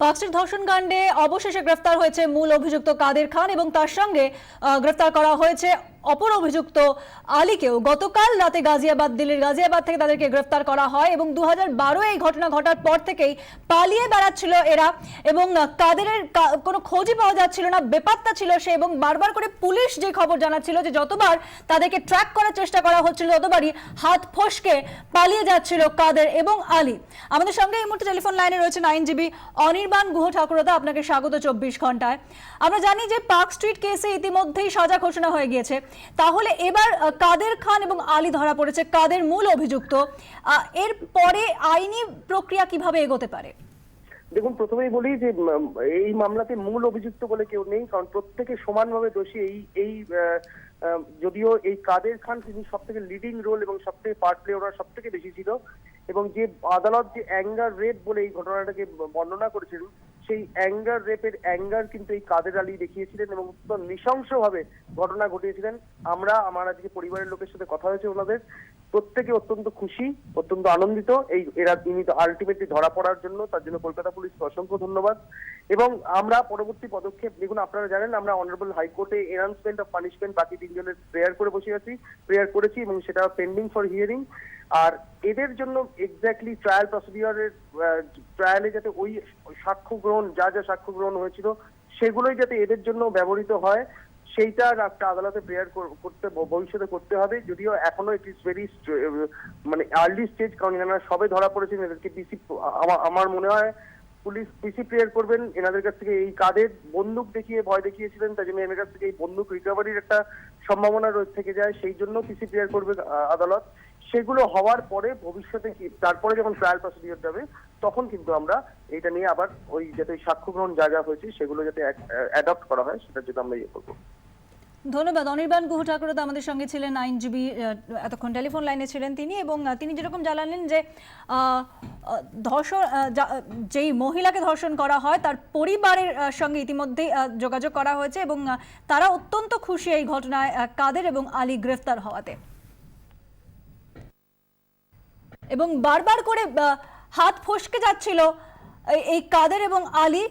পাকস্ট্রিট ধর্ষণ কাণ্ডে অবশেষে গ্রেফতার হয়েছে মূল অভিযুক্ত কাদের খান এবং তার সঙ্গে গ্রেফতার করা হয়েছে অপর অভিযুক্ত আলীকেও। গতকাল রাতে দিল্লির গাজিয়াবাদ থেকে তাদেরকে গ্রেফতার করা হয় এবং 2012 এই ঘটনা ঘটার পর থেকেই পালিয়ে বেড়াচ্ছিল এরা এবং কাদেরের কোনো খোঁজই পাওয়া যাচ্ছিল না, বেপাত্তা ছিল সে এবং বারবার করে পুলিশ যে খবর জানাচ্ছিল যে যতবার তাদেরকে ট্র্যাক করার চেষ্টা করা হচ্ছিল ততবারই হাত ফসকে পালিয়ে যাচ্ছিল কাদের এবং আলী। আমাদের সঙ্গে এই মুহূর্তে টেলিফোন লাইনে রয়েছেন আইনজীবী অনির্বাণ গুহ ঠাকুরদা। আপনাকে স্বাগত 24 ঘন্টায়। আমরা জানি যে পার্ক স্ট্রিট কেসে ইতিমধ্যেই সাজা ঘোষণা হয়ে গিয়েছে, তাহলে এবার কাদের খান এবং আলী ধরা পড়েছে, কাদের মূল অভিযুক্ত, এর পরে আইনি প্রক্রিয়া কিভাবে এগোতে পারে? দেখুন, প্রথমেই বলি যে এই মামলাতে মূল অভিযুক্ত বলে কেউ নেই, কারণ প্রত্যেকে সমানভাবে দোষী। এই যদিও এই কাদের খান তিনি সব থেকে লিডিং রোল এবং সব থেকে পার্ট প্লে ওনার সব থেকে বেশি ছিল, এবং যে আদালত যে অ্যাঙ্গার রেপ বলে এই ঘটনাটাকে বর্ণনা করেছিলেন, সেই অ্যাঙ্গার রেপের অ্যাঙ্গার কিন্তু এই কাদের আলী দেখিয়েছিলেন এবং নৃশংসভাবে ঘটনা ঘটিয়েছিলেন। আমার আজকে পরিবারের লোকের সাথে কথা হয়েছে, ওনাদের প্রত্যেকে অত্যন্ত খুশি, অত্যন্ত আনন্দিত ইনি আলটিমেটলি ধরা পড়ার জন্য। তার জন্য কলকাতা পুলিশকে অসংখ্য ধন্যবাদ। এবং আমরা পরবর্তী পদক্ষেপ, দেখুন আপনারা জানেন আমরা অনারেবল হাইকোর্টে এনহান্সমেন্ট অফ পানিশমেন্ট বাকি তিনজনের প্রেয়ার করেছি এবং সেটা পেন্ডিং ফর হিয়ারিং। আর এদের জন্য এক্স্যাক্টলি ট্রায়াল প্রসিডিওরের ট্রায়ালে যাতে ওই সাক্ষ্য গ্রহণ যা সাক্ষ্য গ্রহণ হয়েছিল সেগুলোই যাতে এদের জন্য ব্যবহৃত হয়, সেইটা একটা আদালতে প্রেয়ার করতে ভবিষ্যতে করতে হবে। যদিও এখনো it is very early stage, কারণ এনারা সবে ধরা পড়েছেন। এদেরকে পিসি, আমার মনে হয় পুলিশ পিসি প্রেয়ার করবেন। এনাদের কাছ থেকে এই কাদের বন্দুক দেখিয়ে ভয় দেখিয়েছিলেন, তাই জন্য এনাদের কাছ থেকে এই বন্দুক রিকভারির একটা সম্ভাবনা থেকে যায়, সেই জন্য পিসি প্রেয়ার করবে আদালত। সেগুলো হওয়ার পরে ভবিষ্যতে তারপরে যখন ট্রায়াল প্রসিডিওর যাবে তখন কিন্তু আমরা এটা নিয়ে আবার ওই যাতে সাক্ষ্য গ্রহণ যা হয়েছে সেগুলো যাতে অ্যাডপ্ট করা হয় সেটার জন্য আমরা করবো। ধন্যবাদ। অনির্বাণ গুহ ঠাকুরদা আমাদের সঙ্গে ছিলেন, আইনজীবী, এতক্ষণ টেলিফোন লাইনে ছিলেন তিনি। এবং তিনি যেরকম জানালেন যে ধর্ষণ, যেই মহিলাকে ধর্ষণ করা হয় তার পরিবারের সঙ্গে ইতিমধ্যেই যোগাযোগ করা হয়েছে এবং তারা অত্যন্ত খুশি এই ঘটনায় কাদের এবং আলী গ্রেফতার হওয়াতে। এবং বারবার করে হাত ফসকে যাচ্ছিল এই কাদের এবং আলী,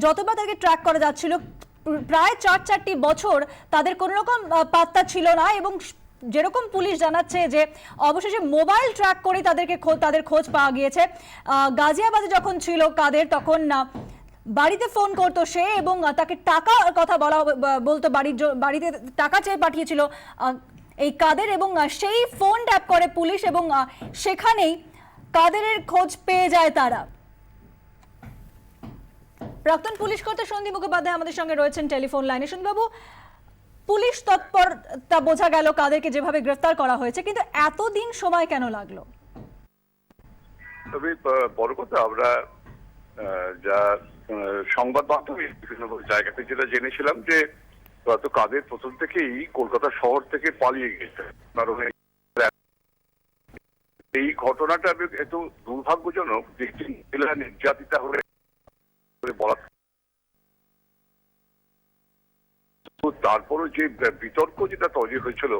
যতবার তাকে ট্র্যাক করা যাচ্ছিল প্রায় 4-4টি বছর তাদের কোনো রকম পাত্তা ছিল না। এবং যেরকম পুলিশ জানাচ্ছে যে অবশেষে মোবাইল ট্র্যাক করে তাদের খোঁজ পাওয়া গিয়েছে। গাজিয়াবাদে যখন ছিল কাদের, তখন বাড়িতে ফোন করতো সে এবং তাকে টাকার কথা বলতো, বাড়িতে টাকা চেয়ে পাঠিয়েছিল এই কাদের, এবং সেই ফোন ট্যাপ করে পুলিশ এবং সেখানেই কাদেরের খোঁজ পেয়ে যায় তারা। প্রাক্তন পুলিশ কর্তা সন্দীপ মুখোপাধ্যায় আমাদের সঙ্গে রয়েছেন টেলিফোন লাইনে। সন্দীপবাবু, পুলিশ তৎপরতা বোঝা গেল কাদেরকে যেভাবে গ্রেফতার করা হয়েছে, কিন্তু এতদিন সময় কেন লাগলো? তবে বড় কথা আমরা যা সংবাদ মাধ্যমে বিভিন্ন জায়গা থেকে যেটা জেনেছিলাম যে হয়তো কাদের প্রথম থেকেই কলকাতা শহর থেকে পালিয়ে গেছে, কারণ এই ঘটনাটা এত দুর্ভাগ্যজনক যে মহিলা নির্যাতিতা হয়ে বলা। তারপরও যে বিতর্ক যেটা তৈরি হয়েছিল,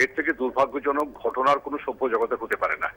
এর থেকে দুর্ভাগ্যজনক ঘটনার কোনো সভ্য জগতে হতে পারে না।